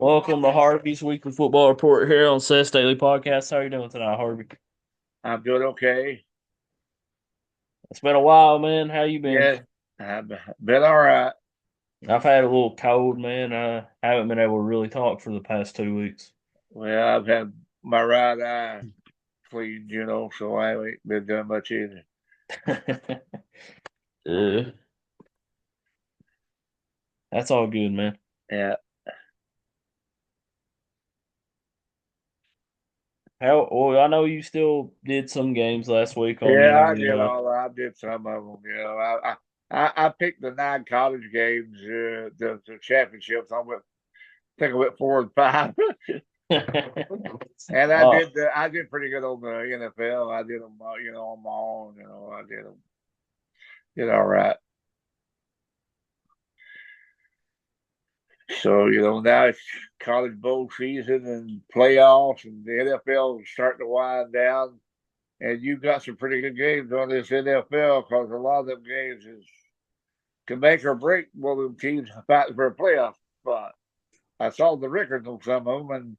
Welcome to Harvey's Weekly Football Report here on Seth's Daily Podcast. How you doing tonight, Harvey? I'm doing okay. It's been a while, man. How you been? Yeah, I've been all right. I've had a little cold, man. I haven't been able to really talk for the past 2 weeks. Well, I've had my right eye cleaned, so I ain't been doing much either. uh, that's all good, man. Yeah, Well, I know you still did some games last week on yeah, I the did I did some of them. I picked the 9 college games, the championships. I think I went 4 and 5, and Oh, I did pretty good on the NFL. I did them, on my own. I did all right. So, now it's college bowl season and playoffs, and the NFL is starting to wind down. And you got some pretty good games on this NFL because a lot of them games can make or break one of them teams fighting for a playoff spot. I saw the records on some of them, and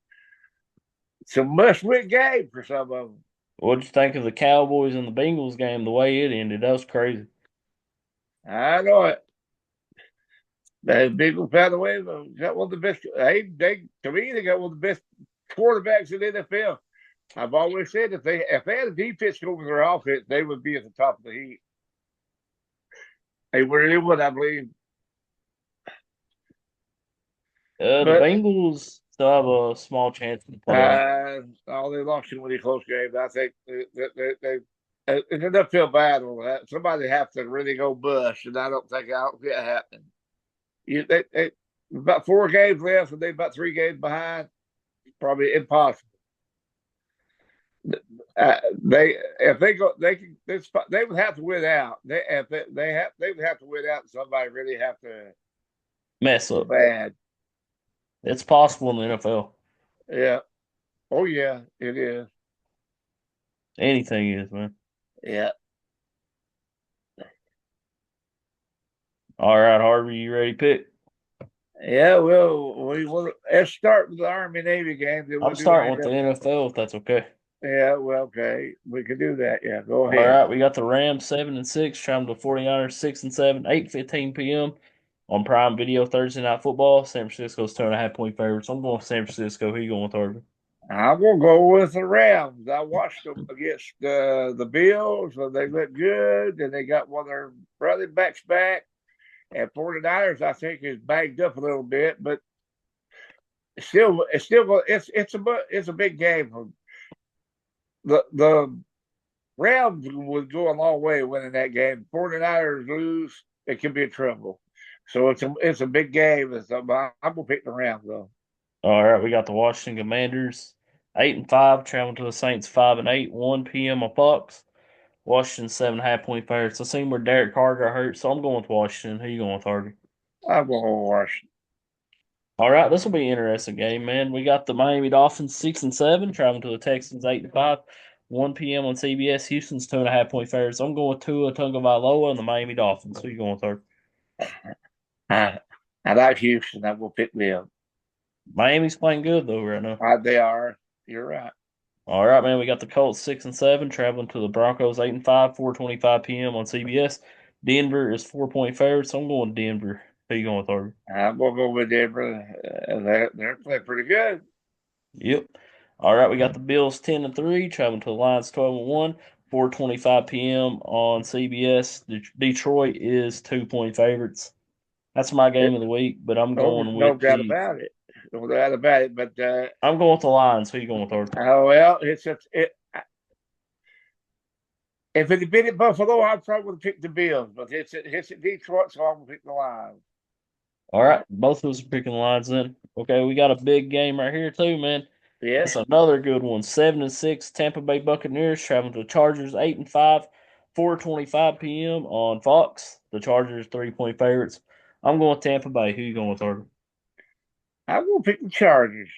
it's a must-win game for some of them. what'd you think of the Cowboys and the Bengals game? The way it ended, that was crazy. I know it. The Bengals found a way. Got one of the best. They to me, they got one of the best quarterbacks in the NFL. I've always said if they had a defense over their offense, they would be at the top of the heap. They would, I believe. The But Bengals still have a small chance in the playoff. they lost in really close games. I think it's an uphill battle. Somebody have to really go bust, and I don't see it happening. They about 4 games left, and they about 3 games behind. Probably impossible. They if they go they would have to win out. They would have to win out, and somebody really have to Mess go up. bad. It's possible in the NFL. Yeah. Oh yeah, it is. Anything is, man. Yeah. All right, Harvey, you ready to pick? Yeah. Well, let's start with the Army Navy game. Then I'm we'll do starting with an the NFL if that's okay. Yeah. Well, okay, we can do that. Yeah. Go All ahead. right, we got the Rams 7-6, traveling to 49ers 6-7, 8:15 p.m. on Prime Video Thursday Night Football. San Francisco's 2.5 point favorites. I'm going with San Francisco. Who you going with, Harvey? I'm gonna go with the Rams. I watched them against the Bills, and they look good. And they got one of their running backs back. And 49ers, I think, is bagged up a little bit, but it's a big game. The Rams would go a long way winning that game. 49ers lose, it could be in trouble. So it's a big game. I'm gonna pick the Rams though. All right, we got the Washington Commanders 8-5, traveling to the Saints 5-8, 1 p.m. on Fox. Washington 7.5 point favorites. I seen where Derek Carr got hurt, so I'm going with Washington. Who you going with, Harvey? I'm gonna go Washington. All right, this will be an interesting game, man. We got the Miami Dolphins 6-7, traveling to the Texans 8-5, 1 p.m. on CBS. Houston's 2.5 point favorites. I'm going with Tua Tagovailoa and the Miami Dolphins. Who you going with, Harvey? I, I like Houston. I'm gonna pick them. Miami's playing good though right now. They are. You're right. All right, man. We got the Colts 6-7, traveling to the Broncos 8-5, 4:25 p.m. on CBS. Denver is 4 point favorites. I'm going Denver. Who you going with, Harvey? I'm gonna go with Denver. They're playing pretty good. Yep. All right, we got the Bills 10-3, traveling to the Lions 12-1, 4:25 p.m. on CBS. Detroit is 2 point favorites. That's my game of the week, but I'm No, going no with doubt the about it. No doubt about it. But I'm going with the Lions. Who you going with, Arthur? well, if it had been at Buffalo, I'd probably would have picked the Bills. But it's at Detroit, so I'm gonna pick the Lions. All right, both of us are picking the Lions then. Okay, we got a big game right here too, man. Yeah. That's another good one. 7-6 Tampa Bay Buccaneers traveling to the Chargers 8-5, 4:25 p.m. on Fox. The Chargers 3 point favorites. I'm going with Tampa Bay. Who you going with, Arthur? I'm gonna pick the Chargers.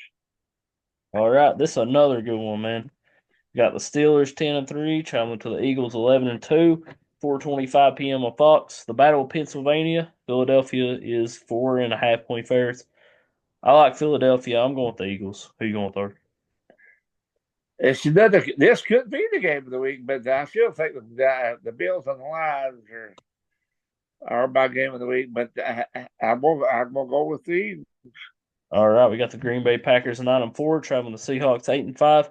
All right, this is another good one, man. We got the Steelers 10-3 traveling to the Eagles 11-2, 4:25 p.m. on Fox. The Battle of Pennsylvania. Philadelphia is 4.5 point favorites. I like Philadelphia. I'm going with the Eagles. Who you going with, third? It's another. This could be the game of the week, but I still think the Bills and the Lions are my game of the week. But I'm gonna go with the Eagles. All right, we got the Green Bay Packers 9-4, traveling the Seahawks 8-5,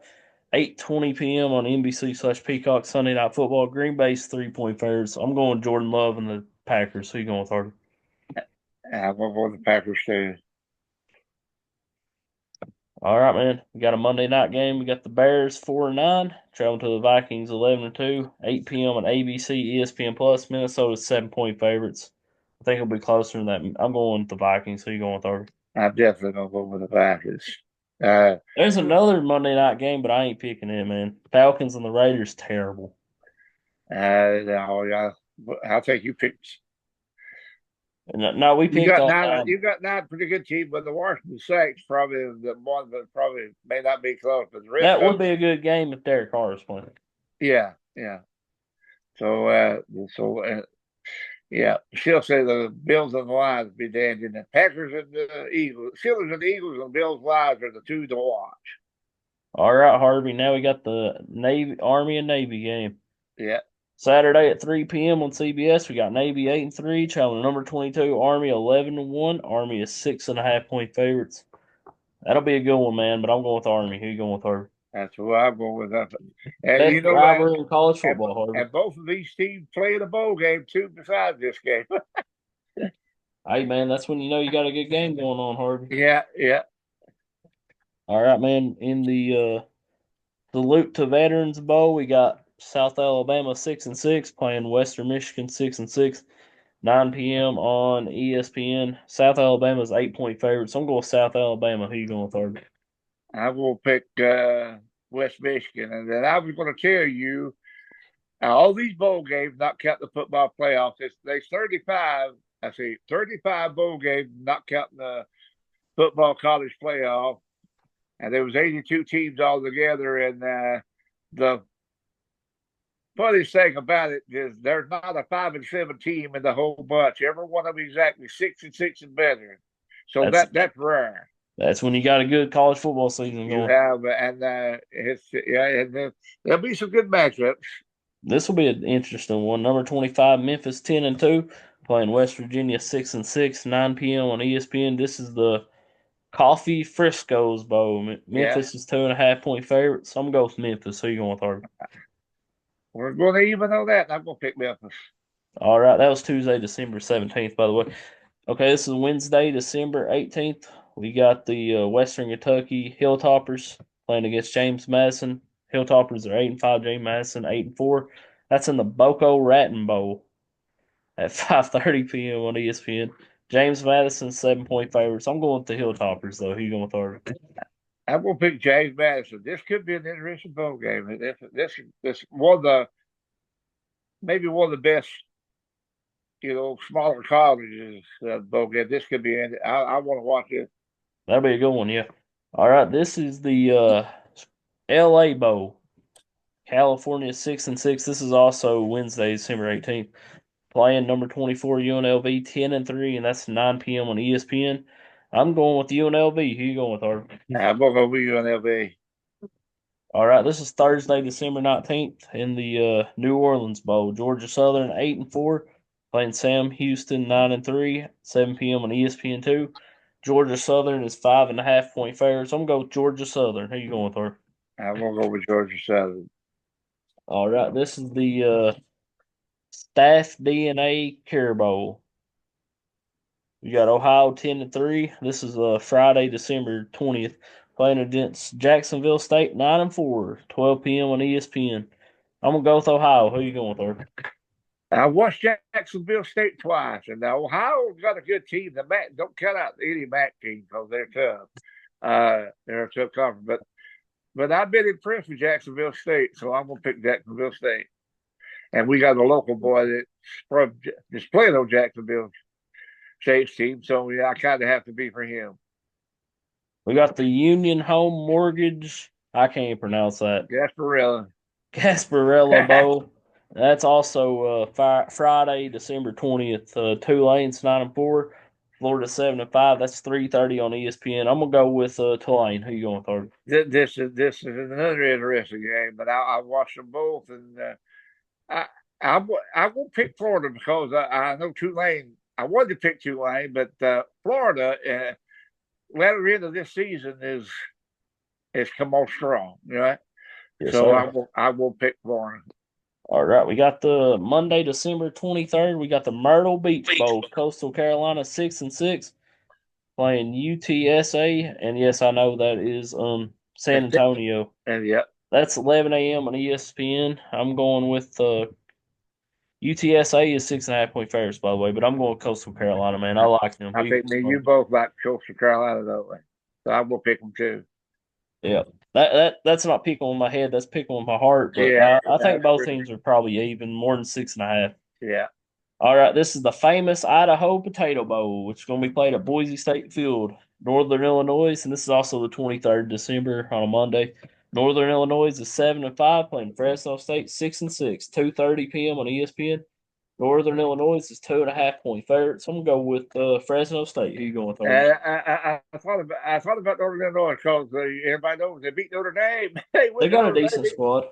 8:20 p.m. on NBC/Peacock Sunday Night Football. Green Bay's 3-point favorites. I'm going Jordan Love and the Packers. Who you going with, Harvey? I'm gonna go with the Packers too. All right, man. We got a Monday night game. We got the Bears 4-9, traveling to the Vikings 11-2, 8 p.m. on ABC, ESPN Plus. Minnesota's 7-point favorites. I think it'll be closer than that. I'm going with the Vikings. Who you going with, Harvey? I'm definitely gonna go with the Packers. Uh, There's another Monday night game, but I ain't picking it, man. Falcons and the Raiders, terrible. no, yeah, I think you picked. No, we picked on. You got nine pretty good teams, but the Washington Saints probably the one that probably may not be close, but the rest That of would them, be a good game if Derek Carr is playing. yeah, yeah. So, yeah, she'll say the Bills and the Lions be damned, and the Packers and the Eagles, Steelers and the Eagles and Bills Lions are the two to watch. All right, Harvey. Now we got the Navy, Army and Navy game. Yeah, Saturday at 3 p.m. on CBS. We got Navy 8-3, traveling number 22. Army 11-1. Army is 6.5-point favorites. That'll be a good one, man. But I'm going with Army. Who you going with, Harvey? that's who I'm going with. And Best you know what? rivalry in college And, football, Harvey. and both of these teams play in a bowl game too. Besides this game, Hey, man, that's when you know you got a good game going on, Harvey. yeah, yeah. All right, man. In the Loot to Veterans Bowl, we got South Alabama 6-6 playing Western Michigan 6-6. 9 p.m. on ESPN. South Alabama's 8-point favorites. I'm going with South Alabama. Who you going with, Harvey? I will pick West Michigan, and then I was going to tell you all these bowl games, not count the football playoffs. There's 35. I see 35 bowl games, not counting the football college playoff, and there was 82 teams altogether. And the funniest thing about it is there's not a 5-7 team in the whole bunch. Every one of them exactly 6-6 and better. So That's that's rare. that's when you got a good college football season You going. have, and it's yeah, and there'll be some good matchups. This will be an interesting one. Number 25, Memphis 10-2, playing West Virginia 6-6, 9 p.m. on ESPN. This is the Coffee Frisco's Bowl. Yeah, Memphis is 2.5-point favorites. I'm gonna go with Memphis. Who you going with, Harvey? we're going to even on that. I'm going to pick Memphis. All right, that was Tuesday, December 17th, by the way. Okay, this is Wednesday, December 18th. We got the Western Kentucky Hilltoppers playing against James Madison. Hilltoppers are 8-5, James Madison 8-4. That's in the Boco Raton Bowl at 5:30 p.m. on ESPN. James Madison 7-point favorites. I'm going with the Hilltoppers though. Who you going with, Harvey? I'm going to pick James Madison. This could be an interesting bowl game. This one of the maybe one of the best, smaller colleges bowl game. This could be. I want to watch it. That'll be a good one, yeah. All right, this is the L.A. Bowl. California 6-6. This is also Wednesday, December 18th. Playing number 24 UNLV 10-3, and that's 9 p.m. on ESPN. I'm going with UNLV. Who you going with, Harvey? I'm going to go with UNLV. All right, this is Thursday, December 19th in the New Orleans Bowl. Georgia Southern 8-4, playing Sam Houston 9-3, 7 p.m. on ESPN2. Georgia Southern is 5.5-point favorites. I'm gonna go with Georgia Southern. Who you going with, her? I'm going to go with Georgia Southern. All right, this is the Staff DNA Care Bowl. We got Ohio 10-3. This is Friday, December 20th, playing against Jacksonville State 9-4, 12 p.m. on ESPN. I'm gonna go with Ohio. Who you going with, her? I watched Jacksonville State twice, and Ohio's got a good team. The Mac don't cut out any Mac team because they're tough. They're a tough conference, but I've been impressed with Jacksonville State, so I'm gonna pick Jacksonville State. And we got a local boy that's playing on Jacksonville State's team, so yeah, I kind of have to be for him. We got the Union Home Mortgage. I can't pronounce that. Gasparilla. Gasparilla Bowl. That's also Friday, December 20th. Tulane's 9-4, Florida 7-5. That's 3:30 on ESPN. I'm gonna go with Tulane. Who you going with, Harvey? This is another interesting game, but I watched them both, and I I won't pick Florida because I know Tulane. I wanted to pick Tulane, but Florida, latter end of this season is come on strong, right? Yes, So sir. I will pick Florida. All right, we got the Monday, December 23rd. We got the Myrtle Beach Bowl, Coastal Carolina 6-6 playing UTSA, and yes, I know that is San Antonio. And yeah, That's 11 a.m. on ESPN. I'm going with UTSA is 6.5 point favorites, by the way, but I'm going with Coastal Carolina, man. I like them. I think me and you both like Coastal Carolina, don't we? So I will pick them too. Yeah, that's not picking with my head. That's picking with my heart. But Yeah, I think that's both true. teams are probably even more than 6.5. Yeah. All right, this is the famous Idaho Potato Bowl, which is going to be played at Boise State Field, Northern Illinois, and this is also the 23rd of December on a Monday. Northern Illinois is 7-5, playing Fresno State 6-6, 2:30 p.m. on ESPN. Northern Illinois is 2.5 point favorite. So I'm gonna go with Fresno State. Who you going with, Harvey? And I thought about Notre Dame because everybody knows they beat Notre Dame. They They went to got a Notre decent Dame. squad.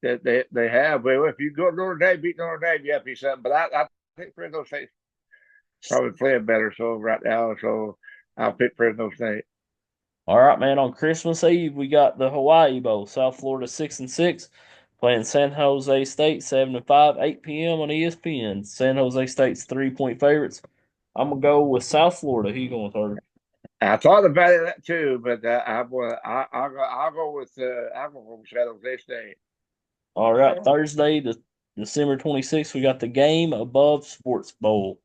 They have. Well, if you go to Notre Dame, beat Notre Dame, you have to be something. But I think Fresno State's probably playing better so right now. So I'll pick Fresno State. All right, man. On Christmas Eve, we got the Hawaii Bowl. South Florida 6-6, playing San Jose State 7-5, 8 p.m. on ESPN. San Jose State's 3 point favorites. I'm gonna go with South Florida. Who you going with, Harvey? I thought about it too, but I'll go with San Jose State. All right, Thursday, December 26th, we got the Game Above Sports Bowl.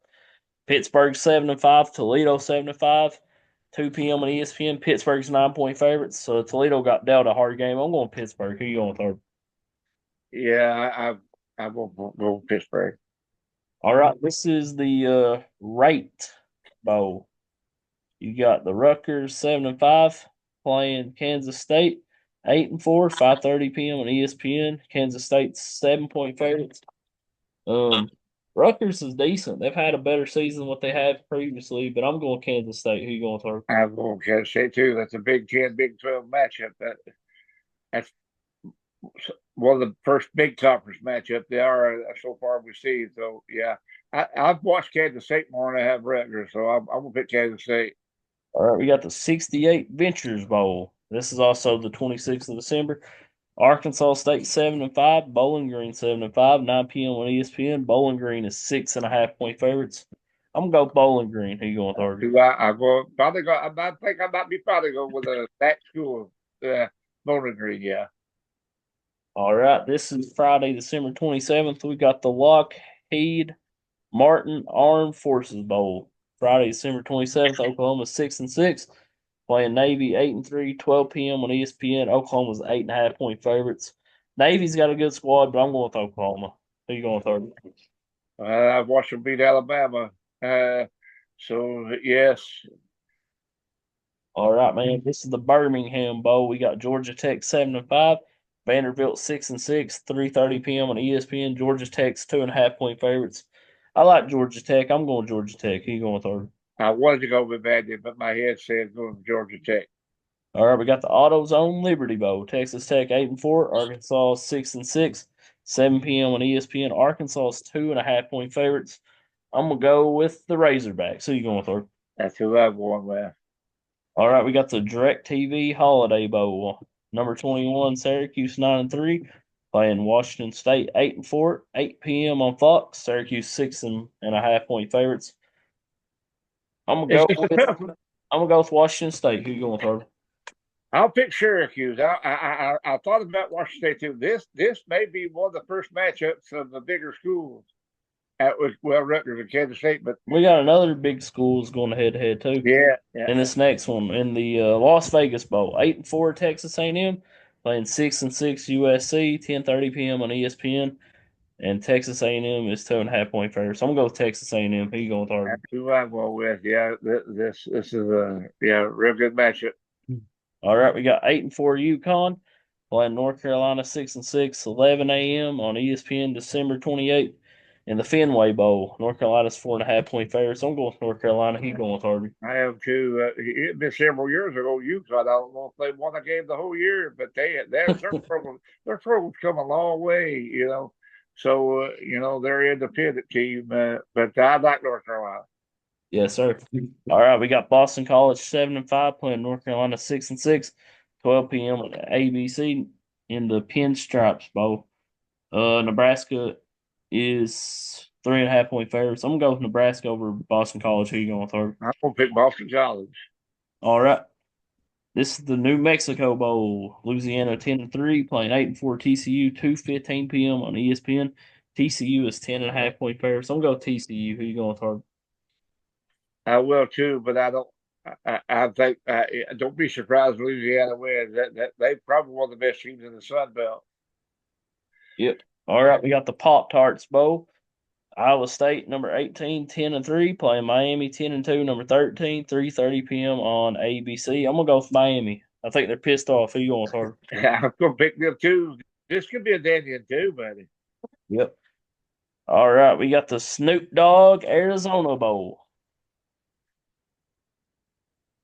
Pittsburgh 7-5, Toledo 7-5, 2 p.m. on ESPN. Pittsburgh's 9 point favorites. So Toledo got dealt a hard game. I'm going Pittsburgh. Who you going with, Harvey? Yeah, I will go with Pittsburgh. All right, this is the Rate Bowl. You got the Rutgers 7-5 playing Kansas State 8-4, 5:30 p.m. on ESPN. Kansas State's 7 point favorites. Um, Rutgers is decent. They've had a better season than what they had previously, but I'm going Kansas State. Who you going with? I'm going with Kansas State too. That's a Big Ten, Big 12 matchup. That's one of the first big conference matchup they are so far we've seen. So yeah, I've watched Kansas State more than I have Rutgers, so I'm gonna pick Kansas State. All right, we got the 68 Ventures Bowl. This is also the 26th of December. Arkansas State 7-5, Bowling Green 7-5, 9 p.m. on ESPN. Bowling Green is 6.5 point favorites. I'm gonna go Bowling Green. Who you going with, Harvey? I go probably go. I think I might be probably go with that school, Bowling Green. Yeah, All right, this is Friday, December 27th. We got the Lockheed Martin Armed Forces Bowl. Friday, December 27th. Oklahoma 6-6, playing Navy 8-3, 12 p.m. on ESPN. Oklahoma's 8.5 point favorites. Navy's got a good squad, but I'm going with Oklahoma. Who you going with, Harvey? I've watched them beat Alabama. Uh, so yes, All right, man. This is the Birmingham Bowl. We got Georgia Tech 7-5, Vanderbilt 6-6, 3:30 p.m. on ESPN. Georgia Tech's 2.5 point favorites. I like Georgia Tech. I'm going Georgia Tech. Who you going with, Harvey? I wanted to go with Vandy, but my head said go with Georgia Tech. All right, we got the AutoZone Liberty Bowl. Texas Tech 8-4, Arkansas 6-6, 7 p.m. on ESPN. Arkansas's 2.5 point favorites. I'm gonna go with the Razorbacks. Who you going with, Harvey? That's who I'm going with. All right, we got the DirecTV Holiday Bowl. Number 21, Syracuse 9-3, playing Washington State 8-4, 8 p.m. on Fox. Syracuse 6.5 point favorites. I'm gonna It's go just a with tough one. I'm gonna go with Washington State. Who you going with, Harvey? I'll pick Syracuse. I thought about Washington State too. This may be one of the first matchups of the bigger schools. At was well Rutgers and Kansas State, but We got another big schools going head to head too. yeah. In this next one, in the Las Vegas Bowl, 8-4 Texas A&M playing 6-6 USC, 10:30 p.m. on ESPN, and Texas A&M is 2.5 point favorite. So I'm gonna go with Texas A&M. Who you going with, That's Harvey? who I'm going with. Yeah, this is a real good matchup. All right, we got 8-4 UConn playing North Carolina 6-6, 11 a.m. on ESPN, December 28th. In the Fenway Bowl, North Carolina's 4.5 point favorites. I'm going with North Carolina. He going with Harvey. I have too. It's been several years ago. UConn. I don't know if they won a game the whole year, but their program's come a long way. So they're an independent team. But I like North Carolina. Yes, sir. All right, we got Boston College 7-5 playing North Carolina 6-6, 12 p.m. on ABC in the Pinstripes Bowl. Nebraska is 3.5 point favorites. I'm gonna go with Nebraska over Boston College. Who you going with, Harvey? I'm gonna pick Boston College. All right. This is the New Mexico Bowl. Louisiana 10-3 playing 8-4 TCU 2:15 p.m. on ESPN. TCU is 10.5 point favorites. I'm gonna go TCU. Who you going with, Harvey? I will too, but I don't. I think don't be surprised if Louisiana wins. That they probably one of the best teams in the Sun Belt. Yep. All right, we got the Pop Tarts Bowl. Iowa State, number 18, 10-3, playing Miami 10-2, number 13, 3:30 p.m. on ABC. I'm gonna go with Miami. I think they're pissed off. Who you going with, Harvey? I'm gonna pick them too. This could be a dandy too, buddy. Yep. All right, we got the Snoop Dogg Arizona Bowl.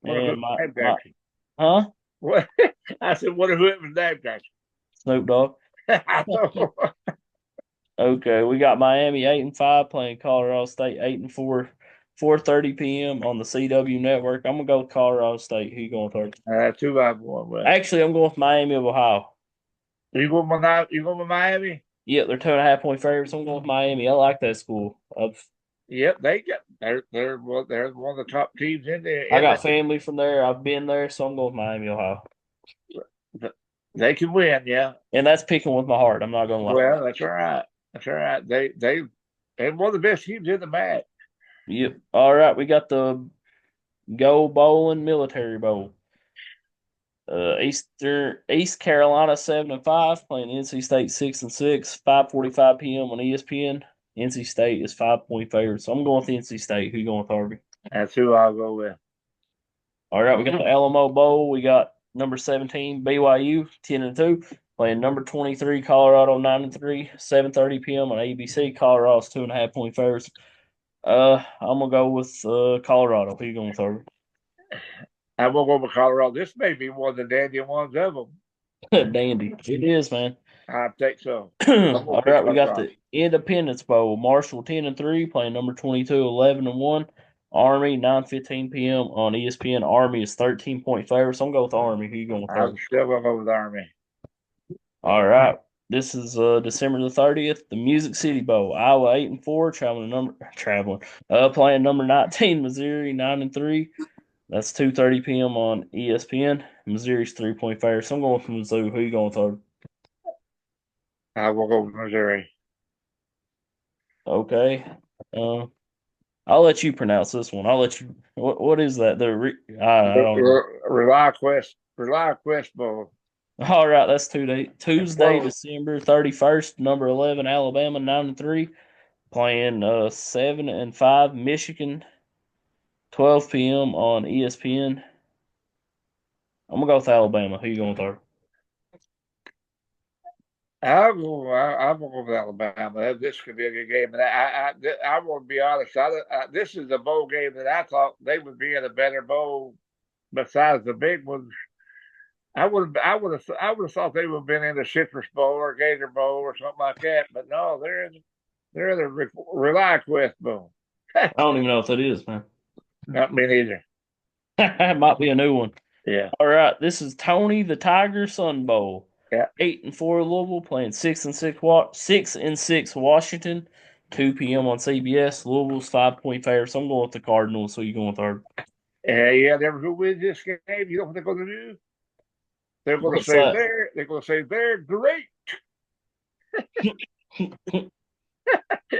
Wonder who And name my Jackson. huh? What I said? Wonder who it was named Jackson. Snoop Dogg. I know. Okay, we got Miami 8-5 playing Colorado State 8-4, 4:30 p.m. on the CW network. I'm gonna go with Colorado State. Who you going with, Harvey? That's who I'm going with. Actually, I'm going with Miami of Ohio. You going with Miami? Yep, they're 2.5 point favorites. I'm going with Miami. I like that school. Yep, they're one of the top teams in there. I got family from there. I've been there, so I'm going with Miami, Ohio. They can win, yeah. And that's picking with my heart. I'm not gonna lie. Well, that's all right. That's all right. They're one of the best teams in the match. Yep. All right, we got the Go Bowling Military Bowl. East Carolina 7-5 playing NC State 6-6, 5:45 p.m. on ESPN. NC State is 5 point favorite, so I'm going with NC State. Who you going with, Harvey? That's who I'll go with. All right, we got the Alamo Bowl. We got number 17 BYU 10-2 playing number 23 Colorado 9-3, 7:30 p.m. on ABC. Colorado's 2.5 point favorites. I'm gonna go with Colorado. Who you going with, Harvey? I'm gonna go with Colorado. This may be one of the dandy ones of them. Dandy. It is, man. I think so. I'm gonna All pick right, we got Colorado. the Independence Bowl. Marshall 10-3 playing number 22 11-1. Army 9:15 p.m. on ESPN. Army is 13 point favorites. I'm going to go with Army. Who you going with, I'm Harvey? still gonna go with Army. All right. This is December the 30th, the Music City Bowl. Iowa 8-4, playing number 19, Missouri 9-3. That's 2:30 p.m. on ESPN. Missouri's 3 point favorites. I'm going with Mizzou. Who you going with, Harvey? I will go with Missouri. Okay. Uh, I'll let you pronounce this one. I'll let you. What is that? I don't even. Rely Quest Bowl. All right, that's Tuesday, Well, December 31st. Number 11, Alabama 9-3, playing 7-5, Michigan 12 p.m. on ESPN. I'm gonna go with Alabama. Who you going with, her? I'm gonna go with Alabama. This could be a good game, and I want to be honest. This is a bowl game that I thought they would be in a better bowl besides the big ones. I would have thought they would have been in the Citrus Bowl or Gator Bowl or something like that. But no, they're in the Rely Quest Bowl. I don't even know what that is, man. Not me neither. It might be a new one. Yeah, All right, this is Tony the Tiger Sun Bowl. yeah. 8-4 Louisville playing 6-6 Washington. 2 p.m. on CBS. Louisville's 5 point favorites. I'm going with the Cardinals. So you going with our Yeah, they're going to win this game. You know what they're going to do? what's that? They're going to say they're great.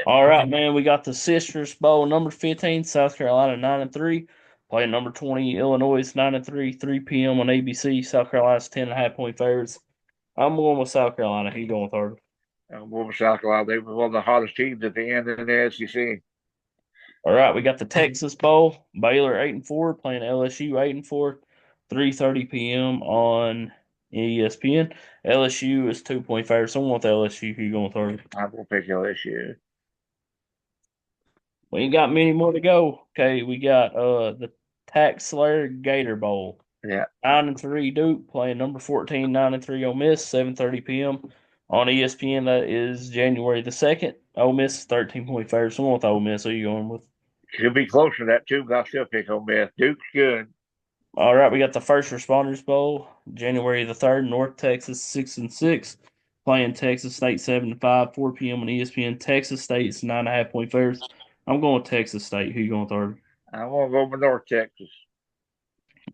All right, man. We got the Citrus Bowl, number 15, South Carolina 9-3. Playing number 20, Illinois 9-3, 3 p.m. on ABC. South Carolina's 10.5 point favorites. I'm going with South Carolina. He going with Harvey. Over South Carolina, they were one of the hottest teams at the end of the SEC. All right, we got the Texas Bowl. Baylor 8-4, playing LSU 8-4, 3:30 p.m. on ESPN. LSU is 2 point favorites. I'm going with LSU. Who you going with, Harvey? I'm going to pick LSU. We ain't got many more to go. Okay, we got the Tax Slayer Gator Bowl. Yeah, 9-3 Duke playing number 14, 9-3 Ole Miss, 7:30 p.m. on ESPN. That is January the 2nd. Ole Miss 13-point favorite. Someone with Ole Miss. Who you going with? should be closer to that too, but I still pick on Miss. Duke's good. All right, we got the First Responders Bowl, January the 3rd, North Texas 6-6, playing Texas State 7-5, 4 p.m. on ESPN. Texas State's 9.5 point favorites. I'm going with Texas State. Who you going with, Harvey? I want to go with North Texas.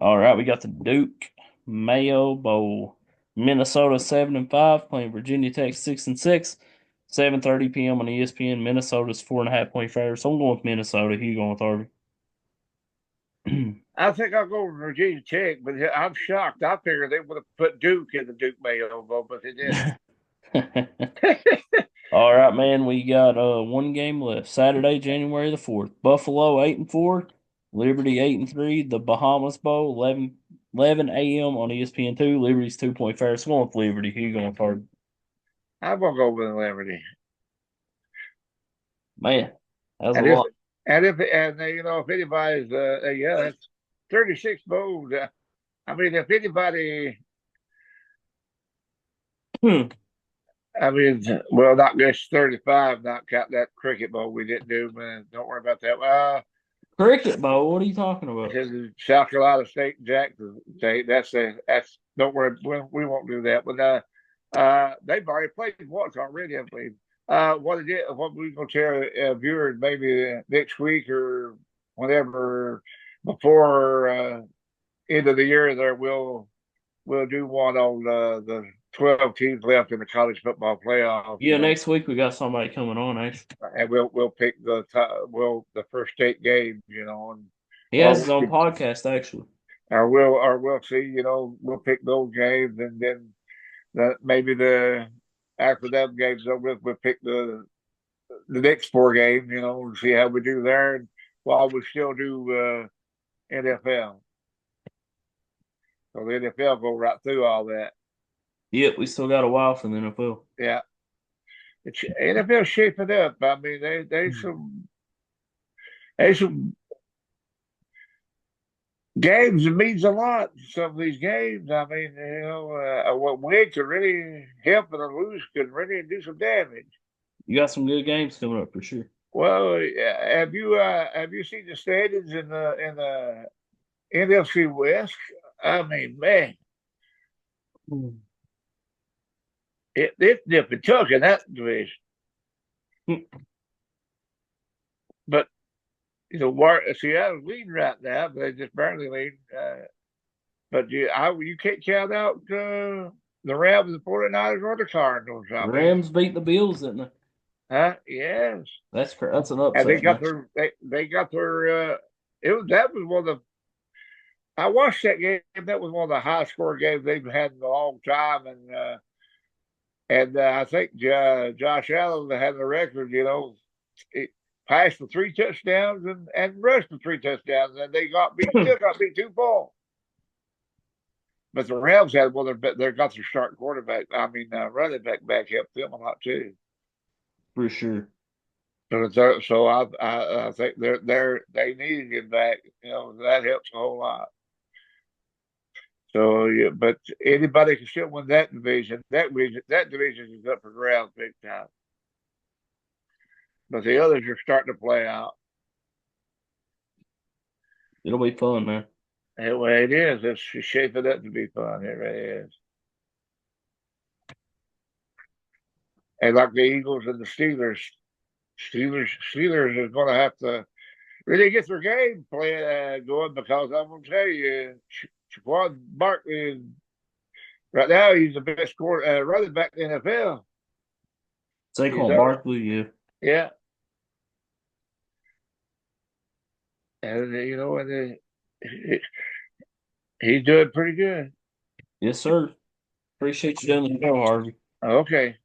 All right, we got the Duke Mayo Bowl. Minnesota 7-5, playing Virginia Tech 6-6. 7:30 p.m. on ESPN. Minnesota's 4.5 point favorite. So I'm going with Minnesota. Who you going with, Harvey? I think I'll go with Virginia Tech, but I'm shocked. I figured they would have put Duke in the Duke Mayo Bowl, but they didn't. All right, man. We got one game left. Saturday, January the 4th. Buffalo 8-4, Liberty 8-3. The Bahamas Bowl 11 a.m. on ESPN2. Liberty's 2 point favorite. So I'm going with Liberty. Who you going with, Harvey? I'm gonna go with Liberty. Man, that's a And if lot. if anybody's yeah, that's 36 bowls. I mean, if anybody, I mean, well, not just 35, not count that cricket bowl we didn't do, man. Don't worry about that. Cricket Bowl. What are you talking about? South Carolina State and Jackson State. That's don't worry, we won't do that. But they've already played once already, I believe. What we gonna tell viewers maybe next week or whenever before end of the year there we'll do one on the 12 teams left in the college football playoffs, Yeah, next week we got somebody coming on, actually. and we'll pick the first 8 games, and He has or his own podcast, actually. we'll see, we'll pick those games, and then maybe the after that game's over with, we'll pick the next 4 games, and see how we do there, and while we still do NFL. So the NFL go right through all that. Yep, we still got a while for the NFL. Yeah, it's NFL shaping up. I mean, they some games. It means a lot. Some of these games. I mean, what win could really help, and a lose could really do some damage. You got some good games coming up for sure. Well, have you seen the standings in the NFC West? I mean, man, it's nip and tuck in that division. But Seattle's leading right now, but they just barely lead. But you can't count out the Rams, the 49ers, or the Cardinals. I mean, Rams beat the Bills, didn't they? huh? Yes, That's an and they upset, got man. their. That was one of the. I watched that game. That was one of the high score games they've had in a long time, and I think Josh Allen had the record. It passed for 3 touchdowns and rushed for 3 touchdowns, and still got beat 2-4. But the Rams had they got their starting quarterback. I mean, running back helped them a lot too. For sure. So I think they needed him back. That helps a whole lot. So yeah, but anybody can still win that division. That division is up for grabs big time. But the others are starting to play out. It'll be fun, man. Anyway, it is. It's shaping up to be fun. It really is. And like the Eagles and the Steelers is going to have to really get their game plan going, because I'm going to tell you, Shaquan Barkley right now he's the best running back in the NFL. He's Saquon Barkley, yeah. yeah, and he's doing pretty good. Yes, sir. Appreciate you doing the show, Harvey. Okay.